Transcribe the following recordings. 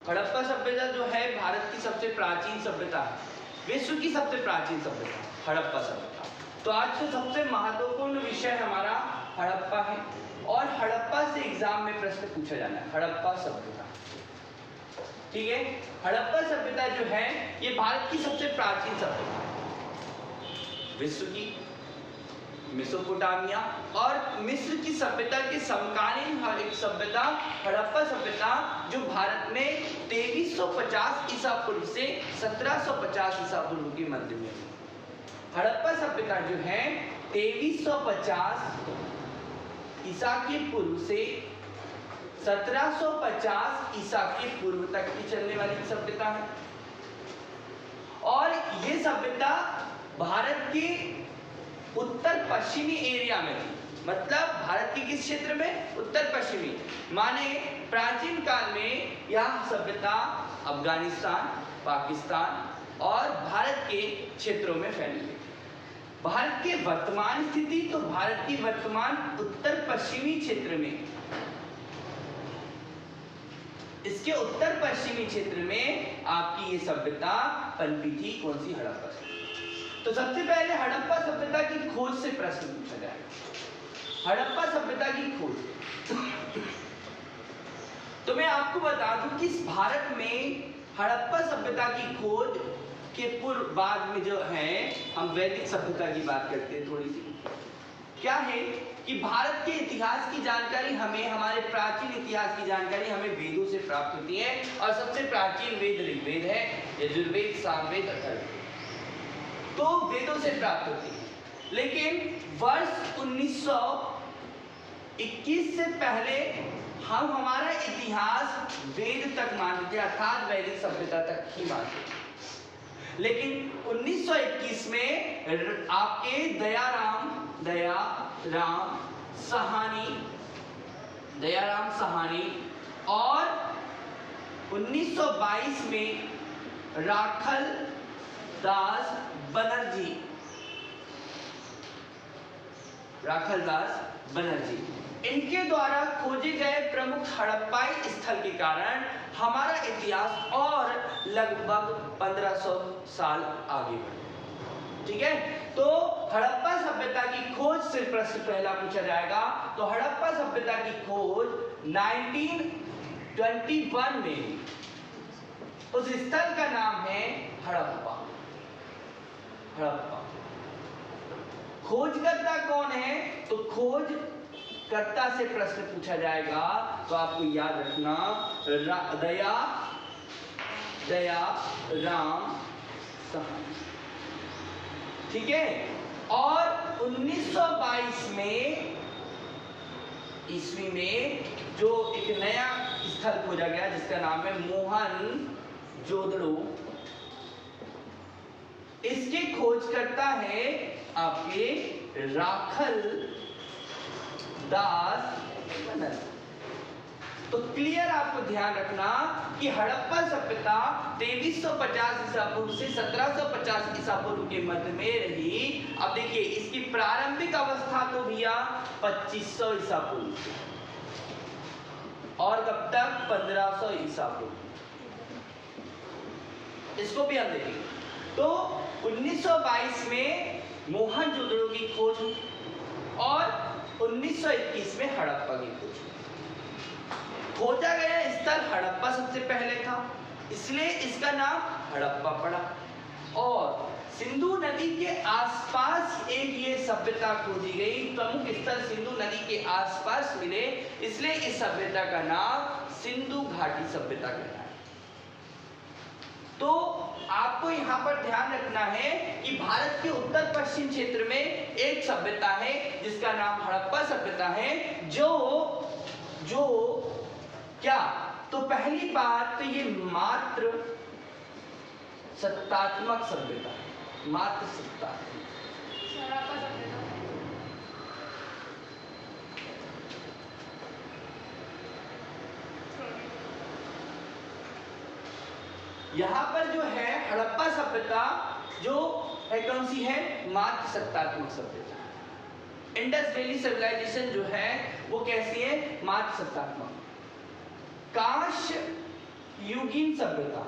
हड़प्पा सभ्यता जो है भारत की सबसे प्राचीन सभ्यता है, विश्व की सबसे प्राचीन सभ्यता हड़प्पा सभ्यता। तो आज तो सबसे महत्वपूर्ण विषय हमारा हड़प्पा है और हड़प्पा से एग्जाम में प्रश्न पूछा जाना है। हड़प्पा सभ्यता, ठीक है। हड़प्पा सभ्यता जो है ये भारत की सबसे प्राचीन सभ्यता है। विश्व की मेसोपोटामिया और मिस्र की सभ्यता के समकालीन एक सभ्यता हड़प्पा सभ्यता जो भारत में 2350 ईसा पूर्व से 1750 ईसा पूर्व के मध्य में। हड़प्पा सभ्यता जो है 2350 ईसा के पूर्व से 1750 ईसा के पूर्व तक की चलने वाली सभ्यता है। और ये सभ्यता भारत के उत्तर पश्चिमी एरिया में थी। मतलब भारत के किस क्षेत्र में? उत्तर पश्चिमी। माने प्राचीन काल में यह सभ्यता अफगानिस्तान, पाकिस्तान और भारत के क्षेत्रों में फैली हुई। भारत के वर्तमान स्थिति तो भारत की वर्तमान उत्तर पश्चिमी क्षेत्र में, इसके उत्तर पश्चिमी क्षेत्र में आपकी ये सभ्यता पनपी थी। कौन सी? हड़प्पा। तो सबसे पहले हड़प्पा सभ्यता की खोज से प्रश्न पूछा जाएगा। हड़प्पा सभ्यता की खोज। तो मैं आपको बता दूं कि इस भारत में हड़प्पा सभ्यता की खोज के पूर्व बाद में जो है हम वैदिक सभ्यता की बात करते हैं। थोड़ी सी क्या है कि भारत के इतिहास की जानकारी हमें, हमारे प्राचीन इतिहास की जानकारी हमें वेदों से प्राप्त होती है। और सबसे प्राचीन वेद ऋग्वेद है, यजुर्वेद, सामवेद, अथर्ववेद, तो वेदों से प्राप्त होती है। लेकिन वर्ष 1921 से पहले हम हमारा इतिहास वेद तक मानते थे, अर्थात वैदिक सभ्यता तक ही मानते थे। लेकिन 1921 में आपके दयाराम सहानी और 1922 में राखल दास बनर्जी इनके द्वारा खोजे गए प्रमुख हड़प्पाई स्थल के कारण हमारा इतिहास और लगभग 1500 साल आगे बढ़ा। ठीक है, तो हड़प्पा सभ्यता की खोज से प्रश्न पहला पूछा जाएगा। तो हड़प्पा सभ्यता की खोज 1921 में, उस स्थल का नाम है हड़प्पा। खोजकर्ता कौन है? तो खोजकर्ता से प्रश्न पूछा जाएगा। तो आपको याद रखना, दयाराम सहानी, ठीक है। और 1922 में ईस्वी में जो एक नया स्थल खोजा गया जिसका नाम है मोहनजोदड़ो, इसके खोजकर्ता है आपके राखल दास बनर्जी। तो क्लियर आपको ध्यान रखना कि हड़प्पा सभ्यता 2350 ईसा पूर्व से 1750 ईसा पूर्व के मध्य में रही। अब देखिए इसकी प्रारंभिक अवस्था तो भैया 2500 ईसा पूर्व और कब तक? 1500 ईसा पूर्व। इसको भी हम देखेंगे। तो 1922 में मोहनजोदड़ो की खोज हुई और 1921 में हड़प्पा की खोज हुई। खोजा गया स्थल हड़प्पा सबसे पहले था, इसलिए इसका नाम हड़प्पा पड़ा। और सिंधु नदी के आसपास एक ये सभ्यता खोजी गई, प्रमुख स्थल सिंधु नदी के आसपास मिले, इसलिए इस सभ्यता का नाम सिंधु घाटी सभ्यता कहलाया। तो आपको यहाँ पर ध्यान रखना है कि भारत के उत्तर पश्चिम क्षेत्र में एक सभ्यता है जिसका नाम हड़प्पा सभ्यता है। जो क्या? तो पहली बात तो ये मात्र सत्तात्मक सभ्यता है, मात्र सत्तात्मक। यहाँ पर जो है हड़प्पा सभ्यता जो है कौन सी है? मात्र सत्तात्मक सभ्यता। इंडस वैली सिविलाइजेशन जो है वो कैसी है? मात्र सत्तात्मक। कांस्य युगीन सभ्यता।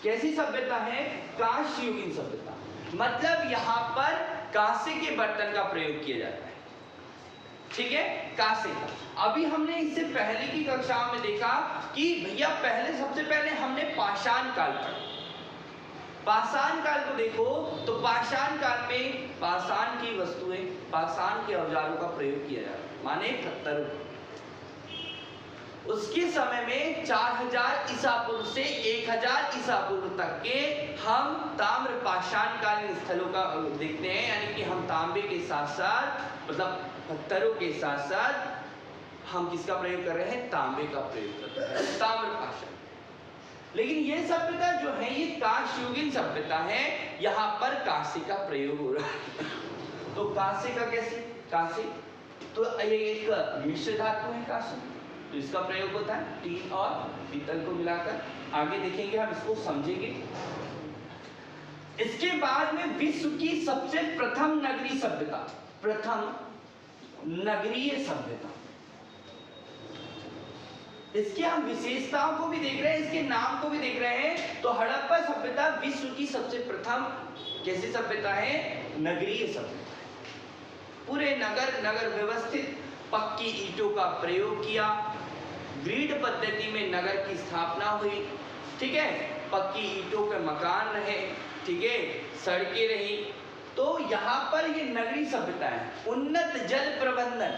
कैसी सभ्यता है? कांस्य युगीन सभ्यता। मतलब यहाँ पर कांसे के बर्तन का प्रयोग किया जाता है, ठीक है, कांसे का। अभी हमने इससे पहले की कक्षाओं में देखा कि भैया सबसे पहले हमने पाषाण काल पढ़ा। पाषाण काल को देखो तो पाषाण काल में पाषाण की वस्तुएं, पाषाण के औजारों का प्रयोग किया जाता है, माने पत्थर। उसके समय में 4000 ईसा पूर्व से 1000 ईसा पूर्व तक के हम ताम्र पाषाण कालीन स्थलों का देखते हैं, यानी कि हम तांबे के साथ साथ मतलब पत्थरों के साथ साथ हम किसका प्रयोग कर रहे हैं? तांबे का प्रयोग कर रहे हैं, ताम्र पाषाण। लेकिन ये सभ्यता जो है ये कांस्य युगीन सभ्यता है, यहाँ पर कांसे का प्रयोग हो रहा है। तो कांसे का कैसे? कांसे तो ये एक मिश्र धातु है कांसे, तो इसका प्रयोग होता है टीन और पीतल को मिलाकर। आगे देखेंगे हम, इसको समझेंगे। इसके बाद में विश्व की सबसे प्रथम नगरीय सभ्यता, प्रथम नगरीय सभ्यता, इसके हम विशेषताओं को भी देख रहे हैं, इसके नाम को भी देख रहे हैं। तो हड़प्पा सभ्यता विश्व की सबसे प्रथम कैसी सभ्यता है? नगरीय सभ्यता। पूरे नगर व्यवस्थित पक्की ईंटों का प्रयोग किया, ग्रिड पद्धति में नगर की स्थापना हुई, ठीक है, पक्की ईंटों के मकान रहे, ठीक है, सड़कें रही। तो यहाँ पर ये नगरीय सभ्यता है। उन्नत जल प्रबंधन,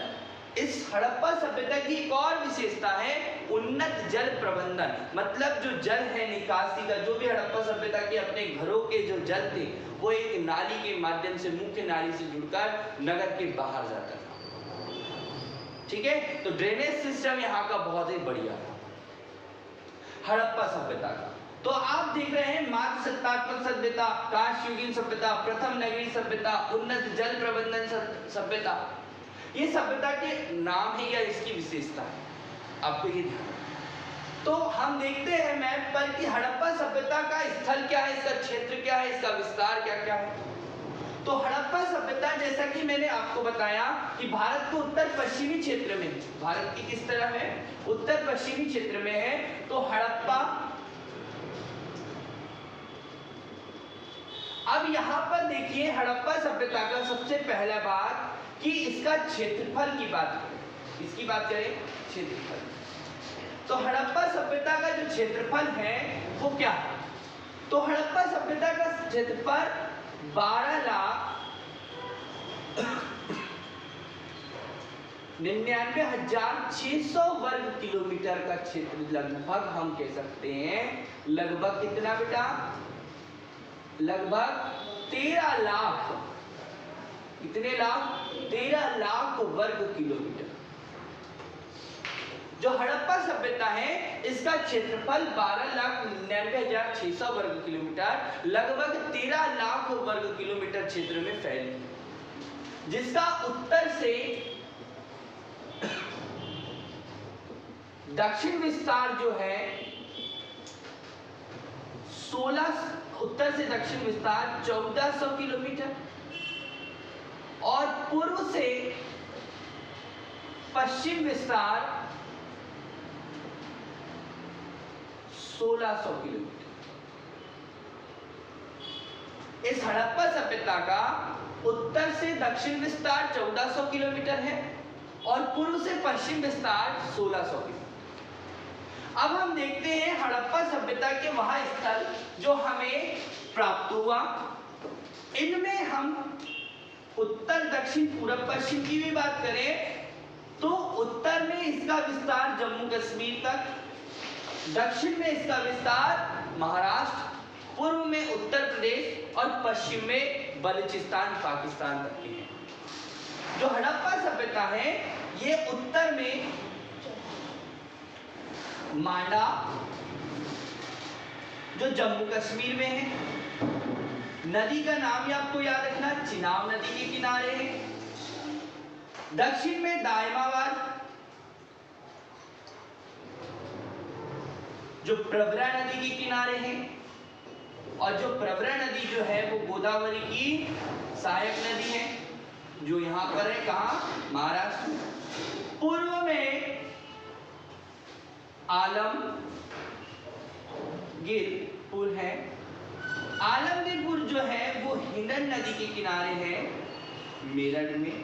इस हड़प्पा सभ्यता की एक और विशेषता है उन्नत जल प्रबंधन। मतलब जो जल है निकासी का, जो भी हड़प्पा सभ्यता के अपने घरों के जो जल थे वो एक नाली के माध्यम से, मुख्य नाली से जुड़कर नगर के बाहर जाता था, ठीक है। तो ड्रेनेज सिस्टम यहाँ का बहुत ही बढ़िया था हड़प्पा सभ्यता का। तो आप देख रहे हैं मात्र सत्तात्मक सभ्यता, कांस्य युगीन सभ्यता, प्रथम नगरीय सभ्यता, उन्नत जल प्रबंधन सभ्यता, ये सभ्यता के नाम है या इसकी विशेषता है, आपको ये ध्यान। तो हम देखते हैं मैप पर कि हड़प्पा सभ्यता का स्थल क्या है, इसका क्षेत्र क्या है, इसका विस्तार क्या क्या है। तो हड़प्पा सभ्यता, जैसा कि मैंने आपको बताया कि भारत को उत्तर पश्चिमी क्षेत्र में, भारत की किस तरफ है? उत्तर पश्चिमी क्षेत्र में है। तो हड़प्पा, अब यहाँ पर देखिए हड़प्पा सभ्यता का सबसे पहला बात कि इसका क्षेत्रफल की बात करें, इसकी बात करें क्षेत्रफल। तो हड़प्पा सभ्यता का जो क्षेत्रफल है वो क्या है? तो हड़प्पा सभ्यता का क्षेत्रफल 12,99,600 वर्ग किलोमीटर का क्षेत्र, लगभग हम कह सकते हैं, लगभग कितना बेटा? लगभग 13 लाख, कितने लाख? 13 लाख वर्ग किलोमीटर। जो हड़प्पा सभ्यता है इसका क्षेत्रफल 12,99,600 वर्ग किलोमीटर, लगभग 13 लाख वर्ग किलोमीटर क्षेत्र में फैली है, जिसका उत्तर से दक्षिण विस्तार जो है 16, उत्तर से दक्षिण विस्तार 1400 किलोमीटर और पूर्व से पश्चिम विस्तार 1600 किलोमीटर। इस हड़प्पा सभ्यता का उत्तर से दक्षिण विस्तार 1400 किलोमीटर है और पूर्व से पश्चिम विस्तार 1600 किलोमीटर। अब हम देखते हैं हड़प्पा सभ्यता के वह स्थल जो हमें प्राप्त हुआ। इनमें हम उत्तर, दक्षिण, पूर्व, पश्चिम की भी बात करें तो उत्तर में इसका विस्तार जम्मू कश्मीर तक, दक्षिण में इसका विस्तार महाराष्ट्र, पूर्व में उत्तर प्रदेश और पश्चिम में बलूचिस्तान पाकिस्तान तक की है। जो हड़प्पा सभ्यता है ये उत्तर में मांडा जो जम्मू कश्मीर में है, नदी का नाम ही आपको याद रखना, चिनाब नदी के किनारे है। दक्षिण में दायमाबाद जो प्रवरा नदी के किनारे है और जो प्रवरा नदी जो है वो गोदावरी की सहायक नदी है जो यहाँ पर है, कहाँ? महाराष्ट्र। पूर्व में आलम गिरपुर है। आलमगीरपुर जो है वो हिंडन नदी के किनारे है, मेरठ में।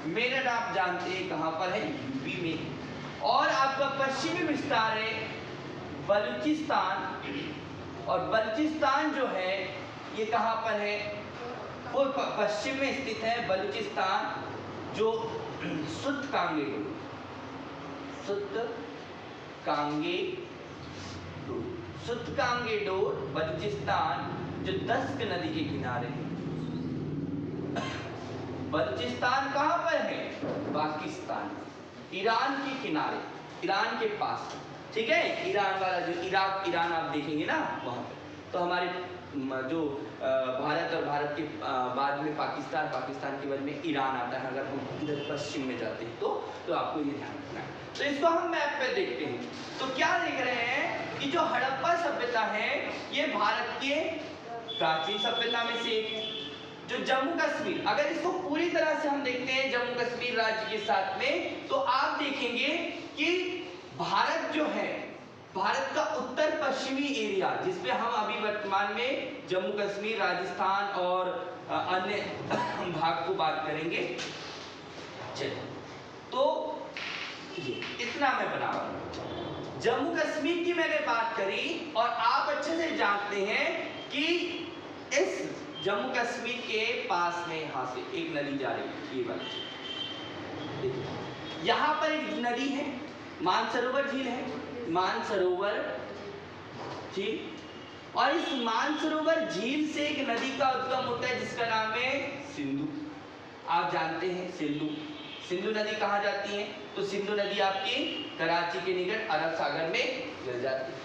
मेरठ आप जानते हैं कहाँ पर है, यूपी में। और आपका पश्चिमी विस्तार है बलूचिस्तान, और बलूचिस्तान जो है ये कहाँ पर है, वो पश्चिम में स्थित है बलूचिस्तान, जो सुत कांगे डोर बलूचिस्तान जो दस्क नदी के किनारे है। बलूचिस्तान कहाँ पर है, पाकिस्तान, ईरान के किनारे, ईरान के पास, ठीक है। ईरान वाला जो इराक ईरान आप देखेंगे ना वहाँ पे, तो हमारे जो भारत और भारत के बाद में पाकिस्तान, पाकिस्तान के बाद में ईरान आता है। अगर हम इधर पश्चिम में जाते हैं तो आपको ये ध्यान रखना है। तो इसको हम मैप पे देखते हैं तो क्या देख रहे हैं कि जो हड़प्पा सभ्यता है ये भारत के प्राचीन सभ्यता में से एक, जो जम्मू कश्मीर, अगर इसको पूरी तरह से हम देखते हैं जम्मू कश्मीर राज्य के साथ में, तो आप देखेंगे कि भारत जो है, भारत का उत्तर पश्चिमी एरिया जिसपे हम अभी वर्तमान में जम्मू कश्मीर, राजस्थान और अन्य भाग को बात करेंगे। चलिए, तो ये इतना मैं बना रहा हूं। जम्मू कश्मीर की मैंने बात करी और आप अच्छे से जानते हैं कि इस जम्मू कश्मीर के पास में यहां से एक नदी जा रही है, ये वाली। यहां पर एक नदी है, मानसरोवर झील है, मानसरोवर झील, और इस मानसरोवर झील से एक नदी का उद्गम होता है जिसका नाम है सिंधु। आप जानते हैं सिंधु नदी कहाँ जाती है, तो सिंधु नदी आपकी कराची के निकट अरब सागर में गिर जाती है,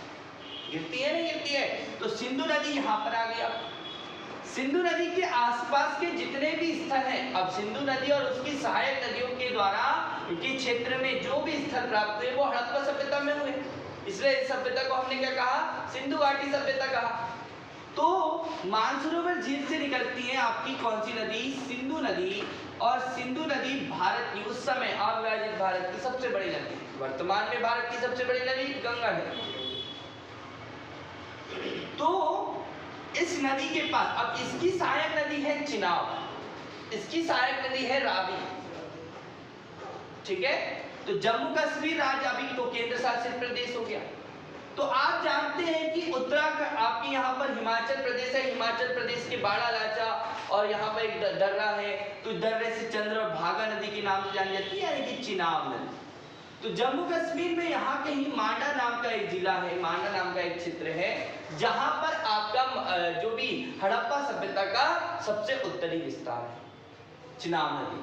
गिरती है नहीं गिरती है, तो सिंधु नदी यहाँ पर आ गया। सिंधु नदी के आसपास के जितने भी स्थल हैं, अब सिंधु नदी और उसकी सहायक नदियों के द्वारा उनके क्षेत्र में जो भी स्थल प्राप्त हुए वो हड़प्पा सभ्यता में हुए, इसलिए इस सभ्यता को हमने क्या कहा, सिंधु घाटी सभ्यता कहा। तो मानसरोवर झील से निकलती है आपकी कौन सी नदी, सिंधु नदी, और सिंधु नदी भारत की उस समय अविभाजित भारत की सबसे बड़ी नदी, वर्तमान में भारत की सबसे बड़ी नदी गंगा है। तो इस नदी के पास, अब इसकी सहायक नदी है चिनाब, इसकी सहायक नदी है रावी, ठीक है। तो जम्मू कश्मीर राज्य अभी तो केंद्र शासित प्रदेश हो गया। तो आप जानते हैं कि उत्तराखंड आपके यहाँ पर हिमाचल प्रदेश है, हिमाचल प्रदेश के बाड़ा लाचा, और यहाँ पर एक दर्रा है, तो दर्रे से चंद्र और भागा नदी के नाम से जानी जाती है, यानी कि चिनाब नदी। तो जम्मू कश्मीर में यहाँ कहीं मांडा नाम का एक जिला है, मांडा नाम का एक क्षेत्र है, जहां पर आपका जो भी हड़प्पा सभ्यता का सबसे उत्तरी विस्तार है, चिनाब नदी।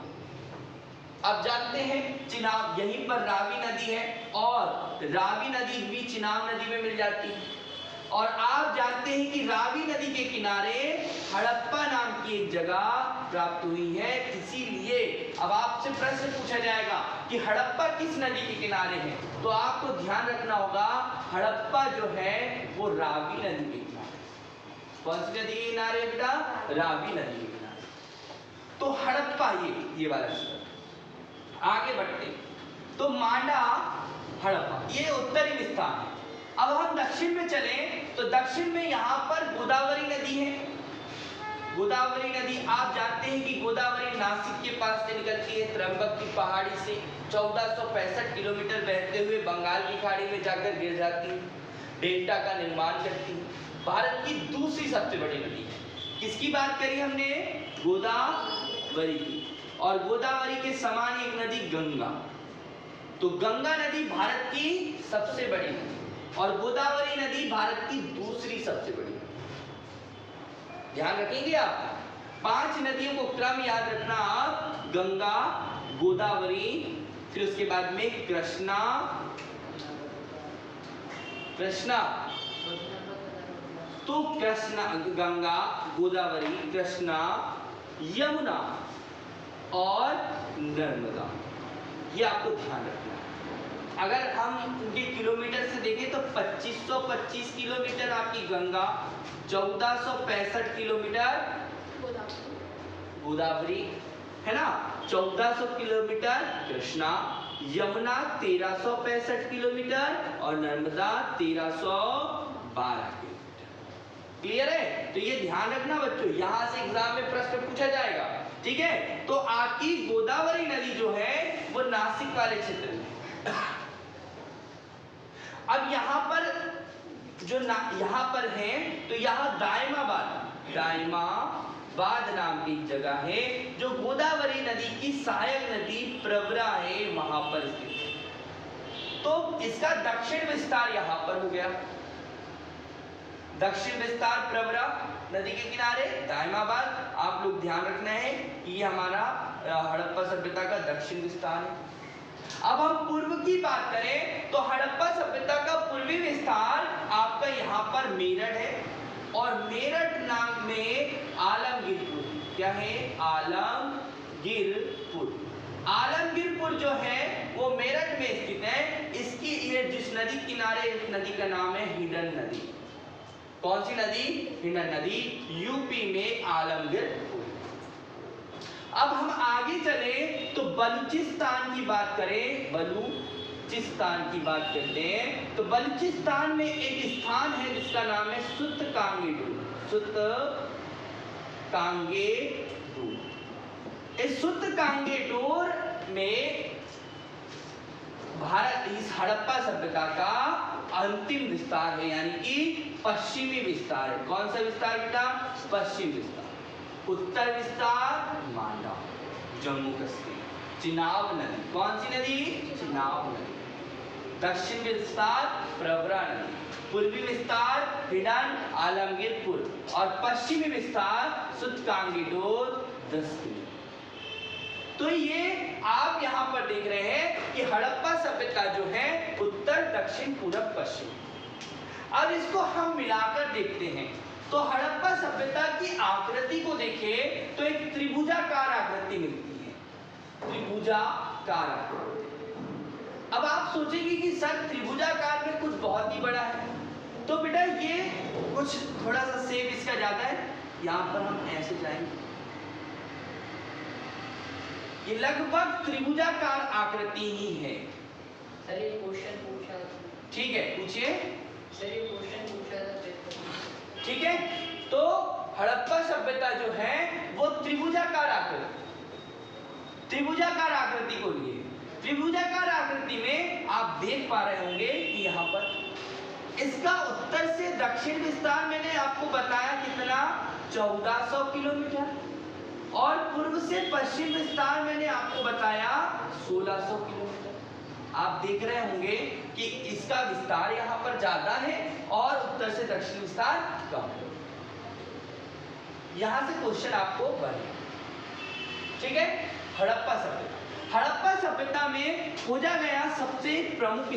आप जानते हैं चिनाब, यहीं पर रावी नदी है, और रावी नदी भी चिनाब नदी में मिल जाती है। और आप जानते हैं कि रावी नदी के किनारे हड़प्पा नाम की एक जगह प्राप्त हुई है, इसीलिए अब आपसे प्रश्न पूछा जाएगा कि हड़प्पा किस नदी के किनारे है, तो आपको ध्यान रखना होगा हड़प्पा जो है वो रावी नदी के किनारे। कौन सी नदी के किनारे बेटा, रावी नदी के किनारे। तो हड़प्पा ये वाला शब्द। आगे बढ़ते तो मांडा हड़प्पा ये उत्तरी विस्तार है। अब हम दक्षिण में चलें तो दक्षिण में यहाँ पर गोदावरी नदी है। गोदावरी नदी आप जानते हैं कि गोदावरी नासिक के पास से निकलती है, त्रंबक की पहाड़ी से 1465 किलोमीटर बहते हुए बंगाल की खाड़ी में जाकर गिर जाती है, डेल्टा का निर्माण करती है, भारत की दूसरी सबसे बड़ी नदी है। किसकी बात करी हमने, गोदावरी की। और गोदावरी के समान एक नदी गंगा, तो गंगा नदी भारत की सबसे बड़ी नदी और गोदावरी नदी भारत की दूसरी सबसे बड़ी नदी। ध्यान रखेंगे आप, 5 नदियों को क्रम याद रखना आप, गंगा, गोदावरी, फिर उसके बाद में कृष्णा, तो कृष्णा, गंगा, गोदावरी, कृष्णा, यमुना और नर्मदा, ये आपको ध्यान रखना है। अगर हम उनके किलोमीटर से देखें तो 2525 किलोमीटर आपकी गंगा, 1465 किलोमीटर गोदावरी है ना, 1400 किलोमीटर कृष्णा, यमुना 1365 किलोमीटर और नर्मदा 1312 किलोमीटर। क्लियर है? तो ये ध्यान रखना बच्चों, यहां से एग्जाम में प्रश्न पूछा जाएगा। ठीक है, तो आपकी गोदावरी नदी जो है वो नासिक वाले क्षेत्र में। अब यहाँ पर जो यहाँ पर है, तो यहाँ दायमाबाद नाम की जगह है जो गोदावरी नदी की सहायक नदी प्रवरा है, वहां पर स्थित है। तो इसका दक्षिण विस्तार यहाँ पर हो गया। दक्षिण विस्तार प्रवरा नदी के किनारे दायमाबाद। आप लोग ध्यान रखना है कि ये हमारा हड़प्पा सभ्यता का दक्षिण विस्तार है। अब हम पूर्व की बात करें तो हड़प्पा सभ्यता का पूर्वी विस्तार आपका यहाँ पर मेरठ है, और मेरठ नाम में आलमगीरपुर। क्या है? आलमगीरपुर। आलमगीरपुर जो है वो मेरठ में स्थित है। इसकी ये जिस नदी किनारे, इस नदी का नाम है हिंडन नदी। कौन सी नदी? हिंडन नदी, यूपी में आलमगीरपुर। अब हम आगे चले तो बलूचिस्तान की बात करें, बलूचिस्तान की बात करते हैं। तो बलूचिस्तान में एक स्थान है जिसका नाम है सुतकांगेडू। इस सुतकांगेडोर में भारत इस हड़प्पा सभ्यता का अंतिम विस्तार है, यानी कि पश्चिमी विस्तार है। कौन सा विस्तार बेटा? पश्चिम विस्तार। उत्तर विस्तार मांडा, जम्मू कश्मीर, चिनाब नदी। कौन सी नदी? चिनाब नदी। दक्षिण विस्तार प्रवरा नदी, पूर्वी विस्तार हिंडन आलमगीरपुर, और पश्चिमी विस्तार सुतकांगेडोर 10 किलोमीटर। तो ये आप यहाँ पर देख रहे हैं कि हड़प्पा सभ्यता जो है उत्तर, दक्षिण, पूरब, पश्चिम। अब इसको हम मिलाकर देखते हैं तो हड़प्पा सभ्यता की आकृति को देखें तो एक त्रिभुजाकार आकृति मिलती है। त्रिभुजाकार आकृति। अब आप सोचेंगे कि सर त्रिभुजाकार में कुछ बहुत ही बड़ा है, तो बेटा ये कुछ थोड़ा सा शेप इसका ज्यादा है। यहाँ पर हम ऐसे जाएंगे, ये लगभग त्रिभुजाकार आकृति ही है। सर ये क्वेश्चन पूछा था। ठीक है, पूछिए। सर ये क्वेश्चन पूछा था पेपर में। ठीक है, तो हड़प्पा सभ्यता जो है वो त्रिभुजाकार आकृति को लिए। त्रिभुजाकार आकृति में आप देख पा रहे होंगे कि यहाँ पर इसका उत्तर से दक्षिण विस्तार मैंने आपको बताया कितना, 1400 किलोमीटर, और पूर्व से पश्चिम विस्तार मैंने आपको बताया 1600 किलोमीटर। आप देख रहे होंगे कि इसका विस्तार यहाँ पर ज्यादा है और उत्तर से दक्षिण विस्तार कम है। यहां से क्वेश्चन आपको बने। ठीक है, हड़प्पा सभ्यता में खोजा गया सबसे प्रमुख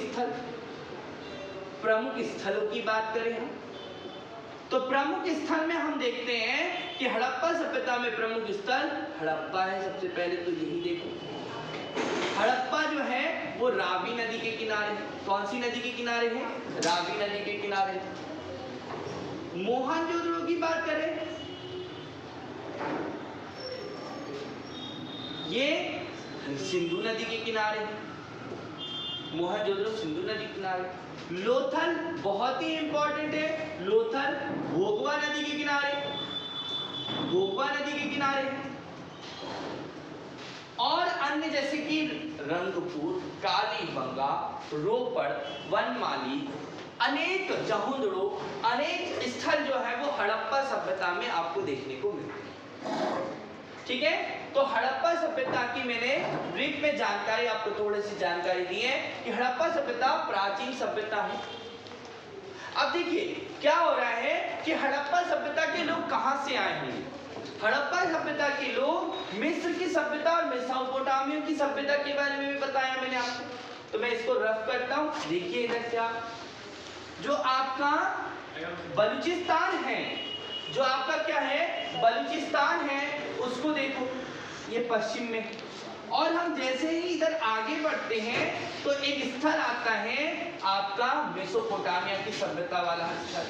स्थलों की बात करें हम तो प्रमुख स्थल में हम देखते हैं कि हड़प्पा सभ्यता में प्रमुख स्थल हड़प्पा है। सबसे पहले तो यही देखो, हड़प्पा जो है वो रावी नदी के किनारे है। कौन सी नदी के किनारे है? रावी नदी के किनारे। मोहनजोदड़ो की बात करें, ये सिंधु नदी के किनारे, मोहनजोदड़ो सिंधु नदी के किनारे। लोथल बहुत ही इंपॉर्टेंट है, लोथल भोगवा नदी के किनारे, और अन्य जैसे कि रंगपुर, कालीबंगा, रोपड़, वनमाली, अनेक जहुंदड़ो, अनेक स्थल जो है वो हड़प्पा सभ्यता में आपको देखने को मिलते हैं। ठीक है, तो हड़प्पा सभ्यता की मैंने ब्रीफ में जानकारी आपको थोड़ी सी जानकारी दी है कि हड़प्पा सभ्यता प्राचीन सभ्यता है। अब देखिए क्या हो रहा है कि हड़प्पा सभ्यता के लोग कहां से आए हैं। हड़प्पा सभ्यता के लोग मिस्र की सभ्यता और मेसोपोटामिया की सभ्यता के बारे में भी बताया मैंने आपको, तो मैं इसको रफ करता हूं। देखिए इधर से आप जो आपका बलूचिस्तान है, जो आपका क्या है बलूचिस्तान है, उसको देखो ये पश्चिम में, और हम जैसे ही इधर आगे बढ़ते हैं तो एक स्थल आता है आपका मेसोपोटामिया की सभ्यता वाला स्थल।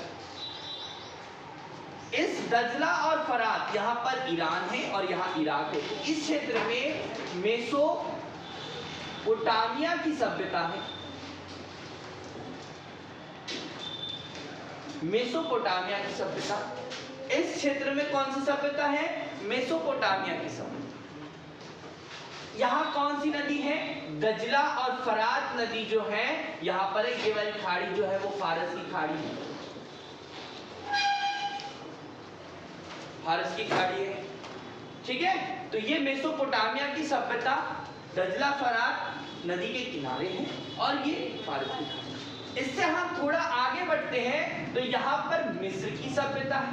इस दजला और फरात, यहाँ पर ईरान है और यहाँ इराक है। इस क्षेत्र में मेसोपोटामिया की सभ्यता है। मेसोपोटामिया की सभ्यता, इस क्षेत्र में कौन सी सभ्यता है? मेसोपोटामिया की सभ्यता। यहाँ कौन सी नदी है? दजला और फरात नदी जो है यहाँ पर एक, ये वाली खाड़ी जो है वो फारस की खाड़ी है, फारस की खाड़ी है, ठीक है। तो ये मेसोपोटामिया की सभ्यता दजला फरात नदी के किनारे है और ये फारस की खाड़ी। इससे हम थोड़ा आगे बढ़ते हैं तो यहाँ पर मिस्र की सभ्यता है,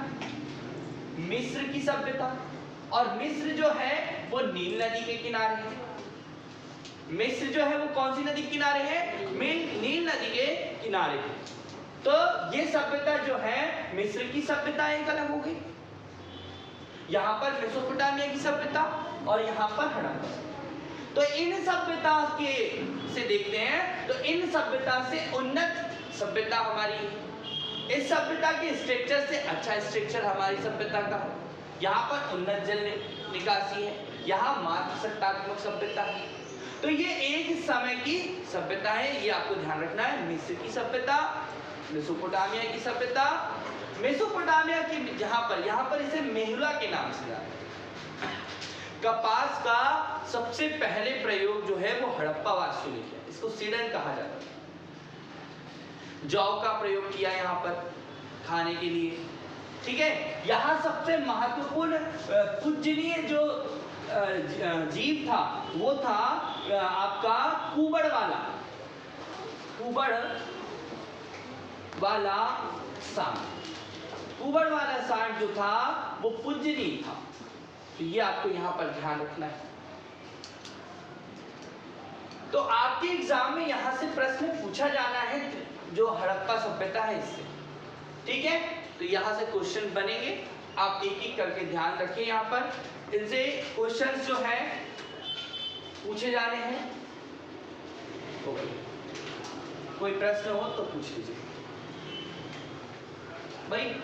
मिस्र की सभ्यता। और मिस्र जो है वो नील नदी के किनारे है। मिस्र जो है वो कौन सी नदी के किनारे है? नील नदी के किनारे है। तो ये सभ्यता जो है मिस्र की सभ्यता एक अलग हो गई, यहाँ पर मेसोपोटामिया की सभ्यता और यहाँ पर हड़प्पा। तो इन सभ्यता के से देखते हैं तो इन सभ्यता से उन्नत सभ्यता हमारी है। इस सभ्यता के स्ट्रक्चर से अच्छा स्ट्रक्चर हमारी सभ्यता का है। यहाँ पर उन्नत जल निकासी है, यहाँ मात्र सत्तात्मक सभ्यता है। तो ये एक समय की सभ्यता है, ये आपको ध्यान रखना है। मिस्र की सभ्यता, मेसोपोटामिया की सभ्यता। मेसोपोटामिया की यहाँ पर इसे मेहुला के नाम से जाना है। कपास का सबसे पहले प्रयोग जो है वो हड़प्पा वासियों ने किया, इसको सीडन कहा जाता है। जौ का प्रयोग किया यहाँ पर खाने के लिए, ठीक है। यहाँ सबसे महत्वपूर्ण पूजनीय जो जीव था वो था आपका कुबड़ वाला सांड। कुबड़ वाला सांड जो था वो पूजनीय था। तो ये आपको यहाँ पर ध्यान रखना है। तो आपके एग्जाम में यहाँ से प्रश्न पूछा जाना है जो हड़प्पा सभ्यता है इससे, ठीक है। तो यहाँ से क्वेश्चन बनेंगे, आप एक एक करके ध्यान रखें। यहाँ पर इनसे क्वेश्चंस जो है पूछे जाने हैं। ओके, कोई प्रश्न हो तो पूछ लीजिए भाई।